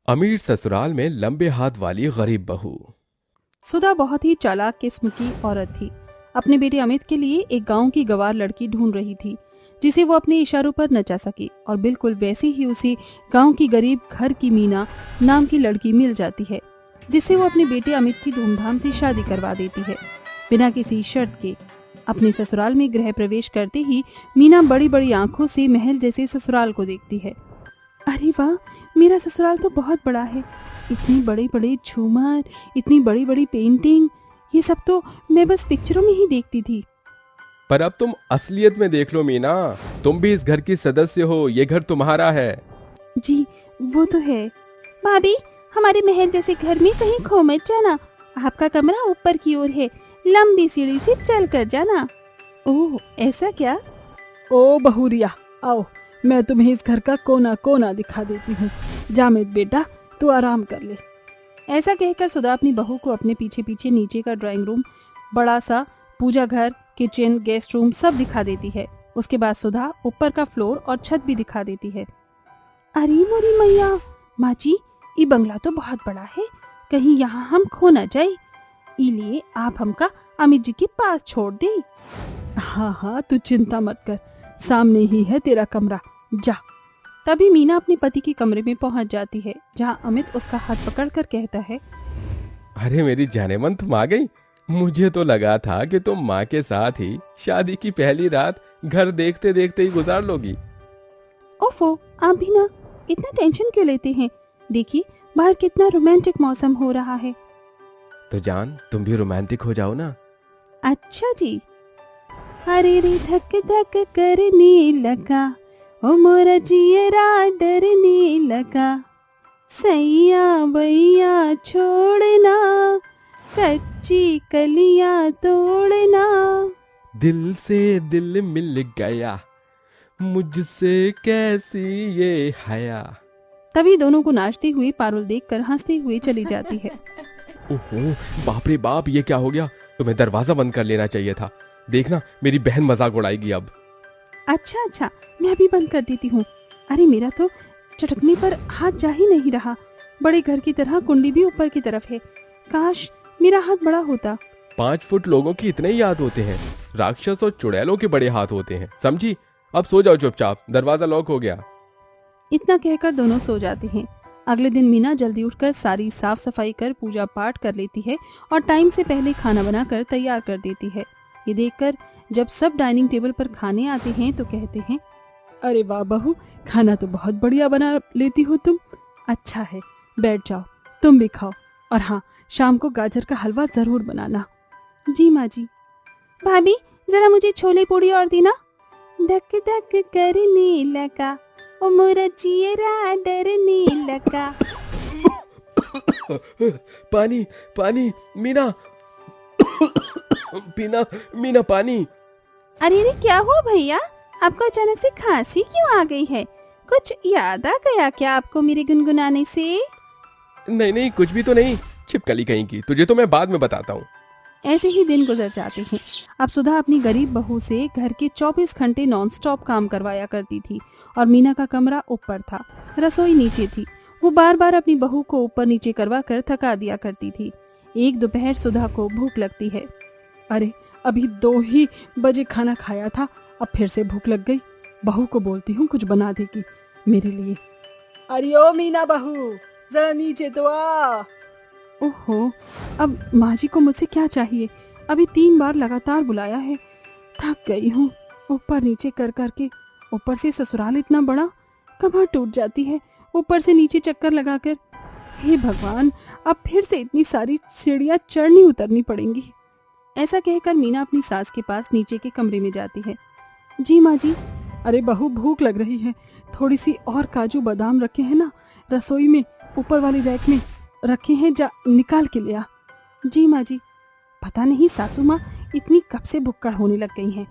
अमीर ससुराल में लंबे हाथ वाली गरीब बहू। सुधा बहुत ही चालाक किस्म की औरत थी। अपने बेटे अमित के लिए एक गांव की गंवार लड़की ढूंढ रही थी जिसे वो अपने इशारों पर नचा सके, और बिल्कुल वैसी ही उसे गांव की गरीब घर की मीना नाम की लड़की मिल जाती है, जिससे वो अपने बेटे अमित की धूमधाम से शादी करवा देती है बिना किसी शर्त के। अपने ससुराल में गृह प्रवेश करते ही मीना बड़ी बड़ी आंखों से महल जैसे ससुराल को देखती है। अरे वाह, मेरा ससुराल तो बहुत बड़ा है। इतनी बड़े बड़े झूमर, इतनी बड़ी बड़ी पेंटिंग, ये सब तो मैं बस पिक्चरों में ही देखती थी। पर अब तुम असलियत में देख लो मीना, तुम भी इस घर की सदस्य हो, ये घर तुम्हारा है। जी, वो तो है। भाभी, हमारे महल जैसे घर में कहीं खो मत जाना। आपका कमरा ऊपर की ओर है, लंबी सीढ़ी से चल कर जाना। ओह, ऐसा क्या? ओ बहुरिया, आओ, मैं तुम्हें इस घर का कोना कोना दिखा देती हूँ। जामिद बेटा, तू आराम कर ले। ऐसा कहकर सुधा अपनी बहू को अपने पीछे पीछे नीचे का ड्राइंग रूम, बड़ा सा पूजा घर, किचन, गेस्ट रूम सब दिखा देती है। उसके बाद सुधा ऊपर का फ्लोर और छत भी दिखा देती है। अरे मोरी मैया, माँ जी, ये बंगला तो बहुत बड़ा है, कहीं यहाँ हम खो न जाए। इसलिए आप हमका अमित जी के पास छोड़ दे। हाँ हाँ, तू चिंता मत कर, सामने ही है तेरा कमरा, जा। तभी मीना अपने पति के कमरे में पहुंच जाती है, जहां अमित उसका हाथ पकड़कर कहता है, अरे मेरी जाने मन, तुम आ गई। मुझे तो लगा था कि तुम माँ के साथ ही शादी की पहली रात घर देखते देखते ही गुजार लोगी। ओफो, आप भी ना इतना टेंशन क्यों लेते हैं? देखिए बाहर कितना रोमांटिक मौसम हो रहा है। तो जान, तुम भी रोमांटिक हो जाओ ना। अच्छा जी। अरे रे धक धक करने लगा, ओ मोरा जियरा डरने लगा, सैया बैया छोड़ना, कच्ची कलियां तोड़ना। दिल से दिल मिल गया, मुझसे कैसी ये हया। तभी दोनों को नाचते हुए पारुल देखकर हंसते हुए चली जाती है। ओहो, बाप रे बाप, ये क्या हो गया? तुम्हें दरवाजा बंद कर लेना चाहिए था। देखना, मेरी बहन मजाक उड़ाएगी अब। अच्छा, मैं अभी बंद कर देती हूँ। अरे मेरा तो चटकने पर हाथ जा ही नहीं रहा। बड़े घर की तरह कुंडी भी ऊपर की तरफ है, काश मेरा हाथ बड़ा होता। 5 फुट लोगों के इतने ही हाथ होते हैं, राक्षस और चुड़ैलों के बड़े हाथ होते हैं, समझी? अब सो जाओ चुपचाप, दरवाजा लॉक हो गया। इतना कहकर दोनों सो जाते हैं। अगले दिन मीना जल्दी उठकर सारी साफ सफाई कर पूजा पाठ कर लेती है और टाइम से पहले खाना बनाकर तैयार कर देती है। ये देखकर जब सब डाइनिंग टेबल पर खाने आते हैं तो कहते हैं, अरे वाह बहू, खाना तो बहुत बढ़िया बना लेती हो तुम। अच्छा है, बैठ जाओ, तुम भी खाओ। और हाँ, शाम को गाजर का हलवा जरूर बनाना। जी माँ जी। भाभी, जरा मुझे छोले पूड़ी और देना। धक धक करने लगा, ओ मोरा जियरा डरने लगा। पानी पानी, मीना पीना, मीना पानी। अरे क्या हुआ भैया, आपको अचानक से खांसी क्यों आ गई है? कुछ याद आ गया क्या आपको मेरे गुनगुनाने से? नहीं, कुछ भी तो नहीं, छिपकली कहीं की, तुझे तो मैं बाद में बताता हूँ। ऐसे ही दिन गुजर जाते हैं। अब सुधा अपनी गरीब बहू से घर के 24 घंटे नॉनस्टॉप काम करवाया करती थी, और मीना का कमरा ऊपर था, रसोई नीचे थी। वो बार बार अपनी बहू को ऊपर नीचे करवा कर थका दिया करती थी। एक दोपहर सुधा को भूख लगती है। अरे अभी 2 ही बजे खाना खाया था, अब फिर से भूख लग गई। बहू को बोलती हूँ कुछ बना देगी मेरे लिए। अरे ओ मीना बहू, जरा नीचे तो आ। ओहो, अब माँ जी को मुझसे क्या चाहिए? अभी 3 बार लगातार बुलाया है, थक गई हूँ ऊपर नीचे कर करके। ऊपर से ससुराल इतना बड़ा, कमर टूट जाती है ऊपर से नीचे चक्कर लगाकर। हे भगवान, अब फिर से इतनी सारी सीढ़ियाँ चढ़नी उतरनी पड़ेंगी। ऐसा कहकर मीना अपनी सास के पास नीचे के कमरे में जाती है। जी माँ जी। अरे बहू, भूख लग रही है, थोड़ी सी और काजू बादाम रखे हैं ना रसोई में, ऊपर वाली रैक में रखे हैं, जा निकाल के ले आ। जी माँ जी। पता नहीं सासू माँ इतनी कब से भुक्कड़ होने लग गई हैं।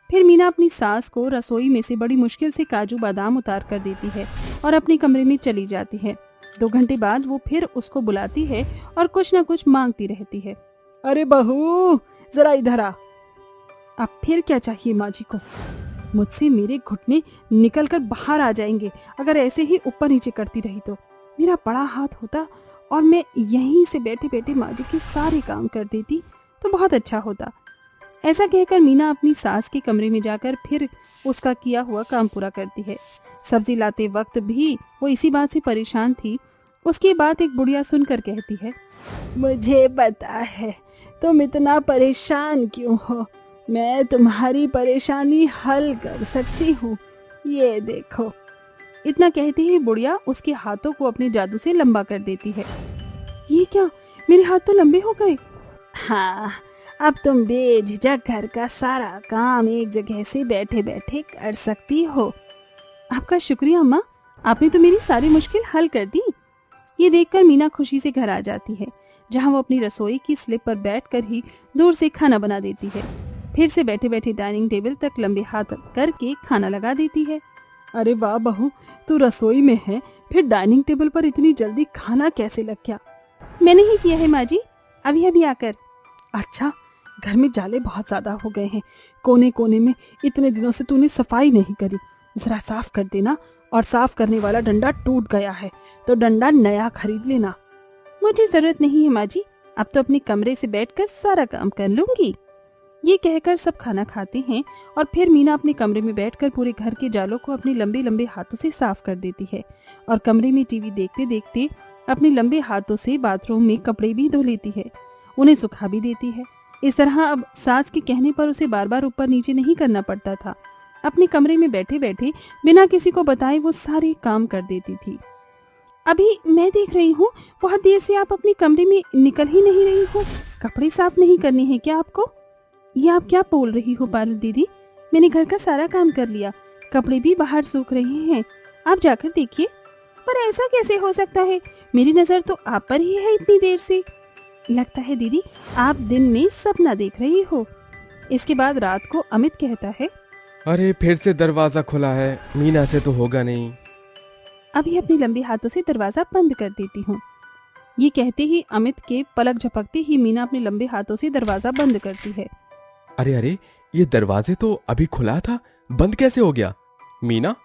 फिर मीना अपनी सास को रसोई में से बड़ी मुश्किल से काजू बादाम उतार कर देती है और अपने कमरे में चली जाती है। 2 घंटे बाद वो फिर उसको बुलाती है और कुछ न कुछ मांगती रहती है। अरे बहू, जरा इधर आ। अब फिर क्या चाहिए माँ जी को? मुझसे मेरे घुटने निकल कर बाहर आ जाएंगे अगर ऐसे ही ऊपर नीचे करती रही तो। मेरा बड़ा हाथ होता और मैं यहीं से बैठे बैठे माँ जी के सारे काम कर देती तो बहुत अच्छा होता। ऐसा कहकर मीना अपनी सास के कमरे में जाकर फिर उसका किया हुआ काम पूरा करती है। सब्जी लाते वक्त भी वो इसी बात से परेशान थी। उसकी बात एक बुढ़िया सुनकर कहती है, मुझे पता है तुम इतना परेशान क्यों हो, मैं तुम्हारी परेशानी हल कर सकती हूँ, ये देखो। इतना कहते ही बुढ़िया उसके हाथों को अपने जादू से लंबा कर देती है। ये क्या, मेरे हाथ तो लंबे हो गए। हाँ, अब तुम बेझिझक घर का सारा काम एक जगह से बैठे बैठे कर सकती हो। आपका शुक्रिया अम्मा, आपने तो मेरी सारी मुश्किल हल कर दी। ये देखकर मीना खुशी से घर आ जाती है, जहाँ वो अपनी रसोई की स्लिप पर बैठकर ही दूर से खाना बना देती है। फिर से बैठे बैठे डाइनिंग टेबल तक लंबे हाथ करके खाना लगा देती है। अरे वाह बहू, तू रसोई में है, फिर डाइनिंग टेबल पर इतनी जल्दी खाना कैसे लग गया? मैंने ही किया है माँ जी, अभी अभी आकर। अच्छा, घर में जाले बहुत ज्यादा हो गए हैं, कोने कोने में इतने दिनों से तूने सफाई नहीं करी, जरा साफ कर देना। और साफ करने वाला डंडा टूट गया है तो डंडा नया खरीद लेना। मुझे जरूरत नहीं है माँ जी, अब तो अपने कमरे से बैठकर सारा काम कर लूंगी। ये कहकर सब खाना खाते हैं और फिर मीना अपने कमरे में बैठकर पूरे घर के जालों को अपने लंबे लंबे हाथों से साफ कर देती है और कमरे में टीवी देखते देखते अपने लंबे हाथों से बाथरूम में कपड़े भी धो लेती है, उन्हें सुखा भी देती है। इस तरह अब सास के कहने पर उसे बार बार ऊपर नीचे नहीं करना पड़ता था। अपने कमरे में बैठे बैठे बिना किसी को बताए वो सारे काम कर देती थी। अभी मैं देख रही हूँ बहुत देर से आप अपने कमरे में निकल ही नहीं रही हो, कपड़े साफ नहीं करने हैं क्या आपको? ये आप क्या बोल रही हो पारुल दीदी, मैंने घर का सारा काम कर लिया, कपड़े भी बाहर सूख रहे हैं, आप जाकर देखिए। पर ऐसा कैसे हो सकता है, मेरी नजर तो आप पर ही है इतनी देर से। लगता है दीदी आप दिन में सपना देख रही हो। इसके बाद रात को अमित कहता है, अरे फिर से दरवाजा खुला है, मीना से तो होगा नहीं। अभी अपने लंबे हाथों से दरवाजा बंद कर देती हूँ। ये कहते ही अमित के पलक झपकते ही मीना अपने लंबे हाथों से दरवाजा बंद करती है। अरे अरे, ये दरवाजे तो अभी खुला था, बंद कैसे हो गया? मीना,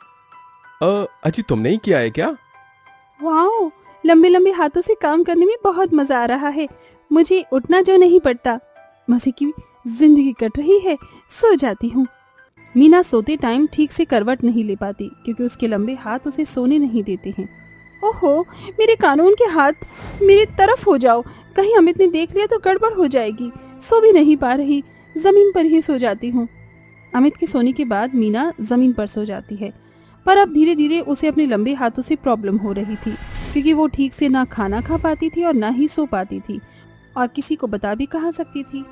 अजी तुमने ही किया है क्या? वाओ, लंबे लंबे हाथों से काम करने में बहुत मजा आ रहा है, मुझे उठना जो नहीं पड़ता, मजे की जिंदगी कट रही है, सो जाती हूँ। मीना सोते टाइम ठीक से करवट नहीं ले पाती क्योंकि उसके लंबे हाथ उसे सोने नहीं देते हैं। ओहो, मेरे कानून के हाथ, मेरी तरफ हो जाओ, कहीं अमित ने देख लिया तो गड़बड़ हो जाएगी। सो भी नहीं पा रही, जमीन पर ही सो जाती हूँ। अमित के सोने के बाद मीना जमीन पर सो जाती है, पर अब धीरे धीरे उसे अपने लंबे हाथों से प्रॉब्लम हो रही थी क्योंकि वो ठीक से ना खाना खा पाती थी और ना ही सो पाती थी और किसी को बता भी कहाँ सकती थी।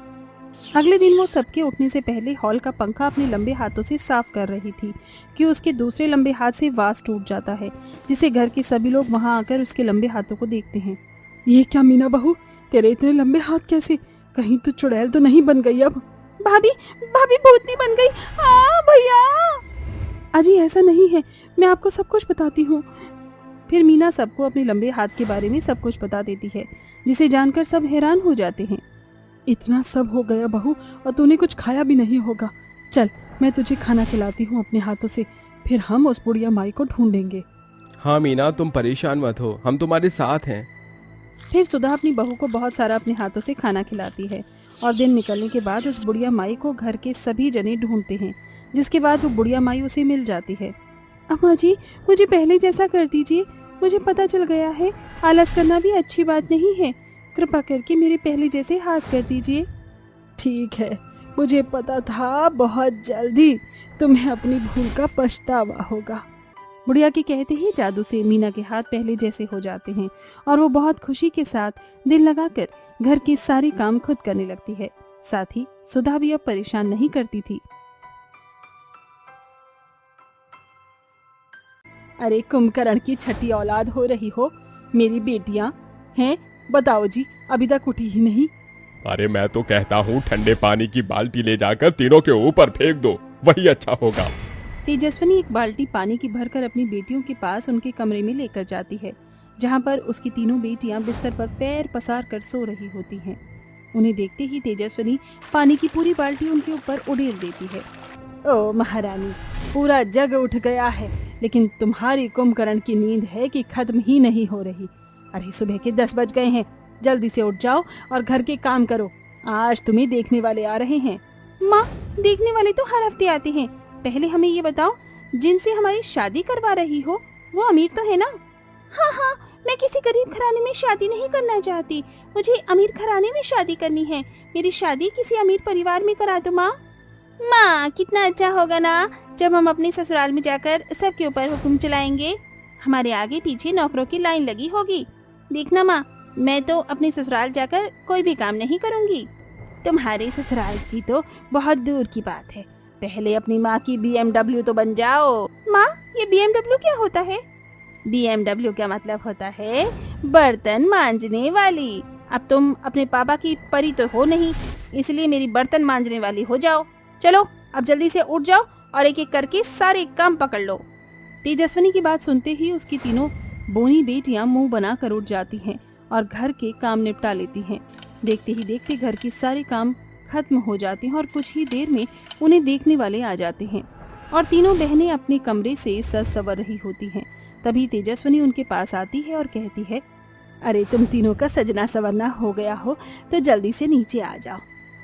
अगले दिन वो सबके उठने से पहले हॉल का पंखा अपने लंबे हाथों से साफ कर रही थी कि उसके दूसरे लंबे हाथ से वास टूट जाता है, जिसे घर के सभी लोग वहां आकर उसके लंबे हाथों को देखते हैं। ये क्या मीना बहू, तेरे इतने लंबे हाथ कैसे? कहीं तो चुड़ैल तो नहीं बन गई? अब भाभी, भाभी भूतनी बन गई। भैया, अजी ऐसा नहीं है, मैं आपको सब कुछ बताती हूँ। फिर मीना सबको अपने लंबे हाथ के बारे में सब कुछ बता देती है, जिसे जानकर सब हैरान हो जाते हैं। इतना सब हो गया बहू, और तूने कुछ खाया भी नहीं होगा। चल मैं तुझे खाना खिलाती हूँ अपने हाथों से, फिर हम उस बुढ़िया माई को ढूंढेंगे। हाँ मीना, तुम परेशान मत हो, हम तुम्हारे साथ हैं। फिर सुधा अपनी बहू को बहुत सारा अपने हाथों से खाना खिलाती है और दिन निकलने के बाद उस बुढ़िया माई को घर के सभी जने ढूंढते हैं, जिसके बाद वो बुढ़िया माई उसे मिल जाती है। अम्मा जी, मुझे पहले जैसा कर दीजिए, मुझे पता चल गया है आलस करना भी अच्छी बात नहीं है, कृपा करके मेरे पहले जैसे हाथ कर दीजिए। ठीक है, मुझे पता था बहुत जल्दी तुम्हें अपनी भूल का पछतावा होगा। बुढ़िया के कहते ही जादू से मीना के हाथ पहले जैसे हो जाते हैं और वो बहुत खुशी के साथ दिल लगाकर घर के सारे काम खुद करने लगती है। साथ ही सुधा भी अब परेशान नहीं करती थी। अरे कुंभकर्ण की छठी औलाद हो रही हो, मेरी बेटियां हैं, बताओ जी, अभी तक उठी ही नहीं। अरे मैं तो कहता हूँ ठंडे पानी की बाल्टी ले जाकर तीनों के ऊपर फेंक दो, वही अच्छा होगा। तेजस्विनी एक बाल्टी पानी की भरकर अपनी बेटियों के पास उनके कमरे में लेकर जाती है, जहाँ पर उसकी तीनों बेटियां बिस्तर पर पैर पसार कर सो रही होती हैं। उन्हें देखते ही तेजस्विनी पानी की पूरी बाल्टी उनके ऊपर उड़ेल देती है। ओ महारानी, पूरा जग उठ गया है, लेकिन तुम्हारी कुंभकर्ण की नींद है कि खत्म ही नहीं हो रही। अरे सुबह के 10 बज गए हैं, जल्दी से उठ जाओ और घर के काम करो। आज तुम्हें देखने वाले आ रहे हैं। माँ, देखने वाले तो हर हफ्ते आते हैं। पहले हमें ये बताओ, जिनसे हमारी शादी करवा रही हो वो अमीर तो है ना? हाँ हाँ, मैं किसी गरीब घराने में शादी नहीं करना चाहती, मुझे अमीर घराने में शादी करनी है। मेरी शादी किसी अमीर परिवार में करा दो माँ। माँ, कितना अच्छा होगा ना जब हम अपने ससुराल में जाकर सबके ऊपर हुक्म चलाएंगे। हमारे आगे पीछे नौकरों की लाइन लगी होगी। देखना माँ, मैं तो अपने ससुराल जाकर कोई भी काम नहीं करूँगी। तुम्हारे ससुराल की तो बहुत दूर की बात है, पहले अपनी माँ की BMW तो बन जाओ। माँ, ये BMW क्या होता है? BMW का मतलब होता है बर्तन मांजने वाली। अब तुम अपने पापा की परी तो हो नहीं, इसलिए मेरी बर्तन मांजने वाली हो जाओ। चलो अब जल्दी से उठ जाओ और एक एक करके सारे काम पकड़ लो। तेजस्विनी की बात सुनते ही उसकी तीनों बोनी बेटियां मुंह बनाकर उठ जाती हैं और घर के काम निपटा लेती हैं। देखते ही देखते घर के सारे काम खत्म हो जाते हैं और कुछ ही देर में उन्हें देखने वाले आ जाते हैं और तीनों बहनें अपने कमरे से सज संवर रही होती हैं। तभी तेजस्विनी उनके पास आती है और कहती है, अरे तुम तीनों का सजना संवरना हो गया हो तो जल्दी से नीचे आ जाओ,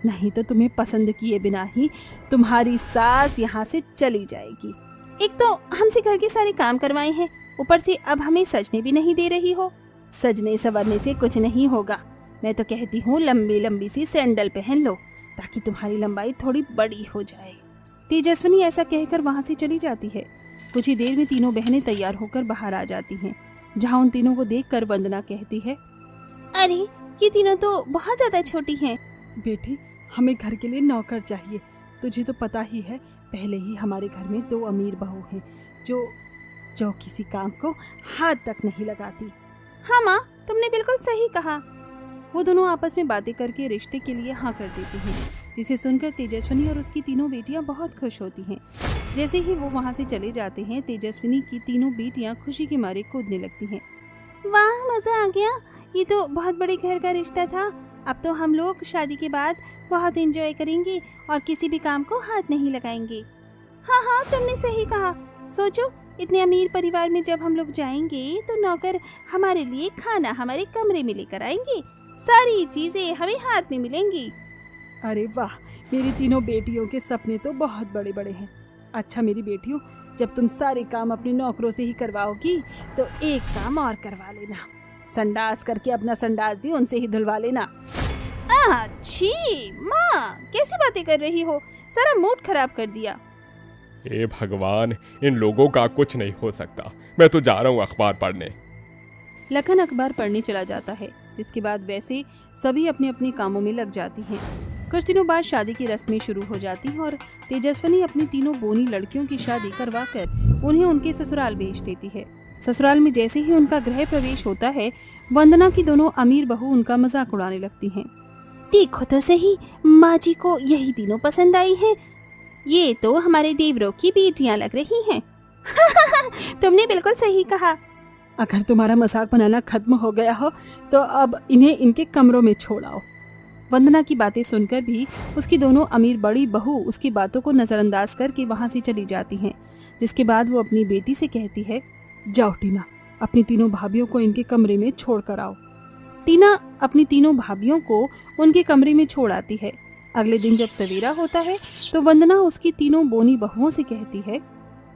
नहीं तो तुम्हें पसंद किए बिना ही तुम्हारी सास यहाँ से चली जाएगी। एक तो हमसे घर के सारे काम करवाए हैं, ऊपर से अब हमें सजने भी नहीं दे रही हो। सजने संवरने से कुछ नहीं होगा, मैं तो कहती हूँ लंबी लंबी सी सैंडल पहन लो ताकि तुम्हारी लंबाई थोड़ी बड़ी हो जाए। तेजस्विनी ऐसा कहकर वहाँ से चली जाती है। कुछ ही देर में तीनों बहनें तैयार होकर बाहर आ जाती हैं, जहाँ उन तीनों को देखकर वंदना कहती है, अरे ये तीनों तो बहुत ज्यादा छोटी हैं। बेटी, हमें घर के लिए नौकर चाहिए। तुझे तो पता ही है, पहले ही हमारे घर में 2 अमीर बहू हैं जो किसी काम को हाथ तक नहीं लगाती। हाँ माँ, तुमने बिल्कुल सही कहा। वो दोनों आपस में बातें करके रिश्ते के लिए हाँ कर देती हैं, जिसे सुनकर तेजस्विनी और उसकी तीनों बेटियां बहुत खुश होती हैं। जैसे ही वो वहाँ से चले जाते हैं, तेजस्विनी की तीनों बेटियां खुशी के मारे कूदने लगती हैं। वाह, मजा आ गया, ये तो बहुत बड़े घर का रिश्ता था। अब तो हम लोग शादी के बाद बहुत एंजॉय करेंगे और किसी भी काम को हाथ नहीं लगाएंगे। हाँ हाँ, तुमने सही कहा। सोचो, इतने अमीर परिवार में जब हम लोग जाएंगे तो नौकर हमारे लिए खाना हमारे कमरे में लेकर आएंगे, सारी चीजें हमें हाथ में मिलेंगी। अरे वाह, मेरी तीनों बेटियों के सपने तो बहुत बड़े बड़े हैं। अच्छा मेरी बेटियों, जब तुम सारे काम अपने नौकरों से ही करवाओगी तो एक काम और करवा लेना, संडास करके अपना संडास भी उनसे ही धुलवा लेना। अच्छी माँ, कैसी बातें कर रही हो, सारा मूड खराब कर दिया। हे भगवान, इन लोगों का कुछ नहीं हो सकता। मैं तो जा रहा हूँ अखबार पढ़ने। लखन अखबार पढ़ने चला जाता है, जिसके बाद वैसे सभी अपने अपने कामों में लग जाती हैं। कुछ दिनों बाद शादी की रस्में शुरू हो जाती हैं और तेजस्विनी अपनी तीनों बोनी लड़कियों की शादी करवाकर उन्हें उनके ससुराल भेज देती है। ससुराल में जैसे ही उनका गृह प्रवेश होता है, वंदना की दोनों अमीर बहू उनका मजाक उड़ाने लगती हैं। देखो तो सही, माँ जी को यही तीनों पसंद आई हैं। ये तो हमारे देवरों की बेटियां लग रही हैं। तुमने बिल्कुल सही कहा। अगर तुम्हारा मजाक बनाना खत्म हो गया हो तो अब इन्हें इनके कमरों में छोड़ाओ। वंदना की बातें सुनकर भी उसकी दोनों अमीर बड़ी बहू उसकी बातों को नजरअंदाज करके वहाँ से चली जाती हैं। जिसके बाद वो अपनी बेटी से कहती है, जाओ टीना, अपनी तीनों भाभियों को इनके कमरे में छोड़ कर आओ। टीना अपनी तीनों भाभियों को उनके कमरे में छोड़ आती है। अगले दिन जब सवेरा होता है तो वंदना उसकी तीनों बोनी बहुओं से कहती है,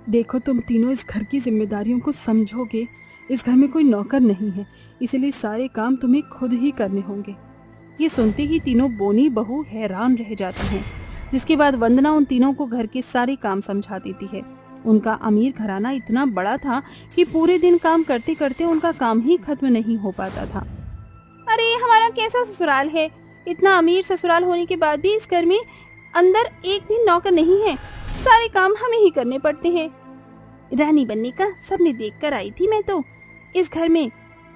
देखो तुम तीनों इस घर की जिम्मेदारियों को समझोगे। इस घर में कोई नौकर नहीं है, इसलिए सारे काम तुम्हें खुद ही करने होंगे। ये सुनते ही तीनों बोनी बहू हैरान रह जाती हैं। जिसके बाद वंदना उन तीनों को घर के सारे काम समझा देती है। उनका अमीर घराना इतना बड़ा था कि पूरे दिन काम करते करते उनका काम ही खत्म नहीं हो पाता था। अरे हमारा कैसा ससुराल है, इतना अमीर ससुराल होने के बाद भी इस घर में अंदर एक भी नौकर नहीं है, सारे काम हमें ही करने पड़ते हैं। रानी बनने का सबने देख कर आई थी मैं तो, इस घर में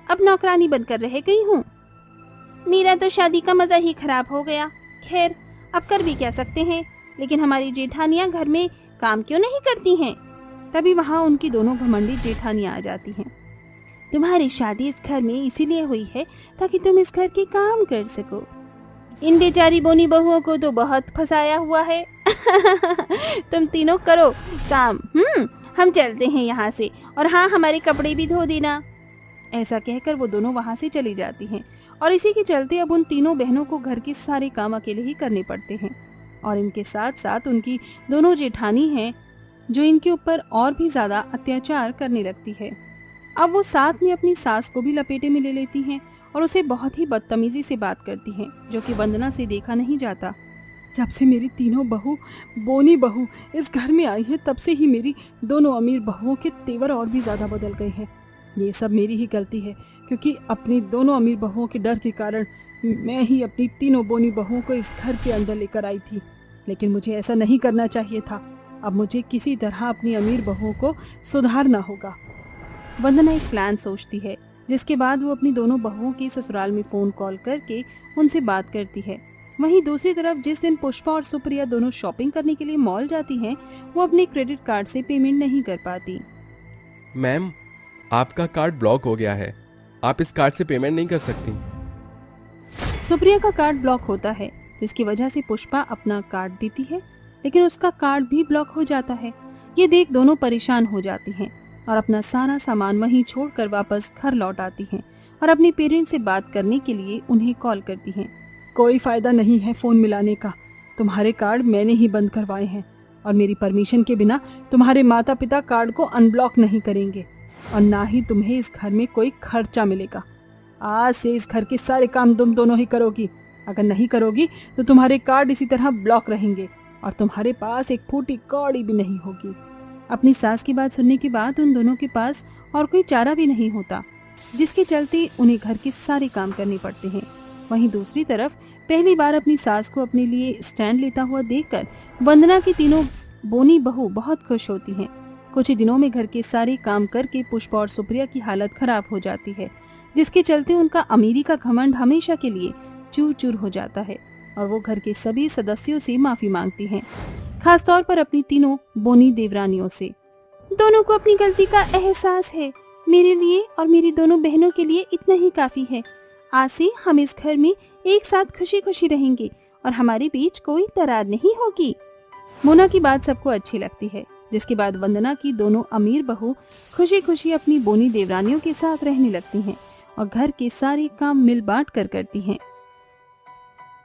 अब नौकरानी बनकर रह गई हूँ। मेरा तो शादी का मजा ही खराब हो गया। खैर, अब कर भी क्या सकते हैं, लेकिन हमारी जेठानियाँ घर में काम क्यों नहीं करती हैं? तभी वहाँ उनकी दोनों घमंडी जेठानियाँ आ जाती हैं। तुम्हारी शादी इस घर में इसीलिए हुई है ताकि तुम इस घर के काम कर सको। इन बेचारी बोनी बहुओं को तो बहुत फंसाया हुआ है। तुम तीनों करो काम, हम चलते हैं यहाँ से, और हाँ, हमारे कपड़े भी धो देना। ऐसा कहकर वो दोनों वहाँ से चली जाती हैं और इसी के चलते अब उन तीनों बहनों को घर के सारे काम अकेले ही करने पड़ते हैं। और इनके साथ साथ उनकी दोनों जेठानी हैं जो इनके ऊपर और भी ज्यादा अत्याचार करने लगती है। अब वो साथ में अपनी सास को भी लपेटे में ले लेती हैं और उसे बहुत ही बदतमीजी से बात करती हैं, जो कि वंदना से देखा नहीं जाता। जब से मेरी तीनों बहू, बोनी बहू इस घर में आई है, तब से ही मेरी दोनों अमीर बहुओं के तेवर और भी ज्यादा बदल गए हैं। ये सब मेरी ही गलती है, क्योंकि अपनी दोनों अमीर बहुओं के डर के कारण मैं ही अपनी तीनों बोनी बहुओं को इस घर के अंदर लेकर आई थी। लेकिन मुझे ऐसा नहीं करना चाहिए था। अब मुझे किसी तरह अपनी अमीर बहुओं को सुधारना होगा। वंदना एक प्लान सोचती है, जिसके बाद वो अपनी दोनों बहुओं के ससुराल में फोन कॉल करके उनसे बात करती है। वहीं दूसरी तरफ जिस दिन पुष्पा और सुप्रिया दोनों शॉपिंग करने के लिए मॉल जाती हैं, वो अपने क्रेडिट कार्ड से पेमेंट नहीं कर पाती। मैम, आपका कार्ड ब्लॉक हो गया है, आप इस कार्ड से पेमेंट नहीं कर सकती। सुप्रिया का कार्ड ब्लॉक होता है, जिसकी वजह से पुष्पा अपना कार्ड देती है, लेकिन उसका कार्ड भी ब्लॉक हो जाता है। ये देख दोनों परेशान हो जाती हैं और अपना सारा सामान वहीं छोड़कर वापस घर लौट आती हैं और अपने पेरेंट्स से बात करने के लिए उन्हें कॉल करती हैं। कोई फायदा नहीं है फोन मिलाने का। तुम्हारे कार्ड मैंने ही बंद करवाए हैं और मेरी परमिशन के बिना तुम्हारे माता पिता कार्ड को अनब्लॉक नहीं करेंगे, और ना ही तुम्हें इस घर में कोई खर्चा मिलेगा। आज से इस घर के सारे काम तुम दोनों ही करोगी। अगर नहीं करोगी तो तुम्हारे कार्ड इसी तरह ब्लॉक रहेंगे और तुम्हारे पास एक फूटी कौड़ी भी नहीं होगी। अपनी सास की बात सुनने के बाद उन दोनों के पास और कोई चारा भी नहीं होता, जिसके चलते उन्हें घर के सारे काम करने पड़ते हैं। वहीं दूसरी तरफ पहली बार अपनी सास को अपने लिए स्टैंड लेता हुआ देखकर वंदना की तीनों बोनी बहू बहुत खुश होती हैं। कुछ ही दिनों में घर के सारे काम करके पुष्पा और सुप्रिया की हालत खराब हो जाती है, जिसके चलते उनका अमीरी का घमंड हमेशा के लिए चूर चूर हो जाता है और वो घर के सभी सदस्यों से माफी मांगती हैं, खासतौर पर अपनी तीनों बोनी देवरानियों से। दोनों को अपनी गलती का एहसास है। मेरे लिए और मेरी दोनों बहनों के लिए इतना ही काफी है। आज से हम इस घर में एक साथ खुशी खुशी रहेंगे और हमारे बीच कोई दरार नहीं होगी। मोना की बात सबको अच्छी लगती है, जिसके बाद वंदना की दोनों अमीर बहू खुशी खुशी अपनी बोनी देवरानियों के साथ रहने लगती हैं और घर के सारे काम मिल बांट कर करती हैं।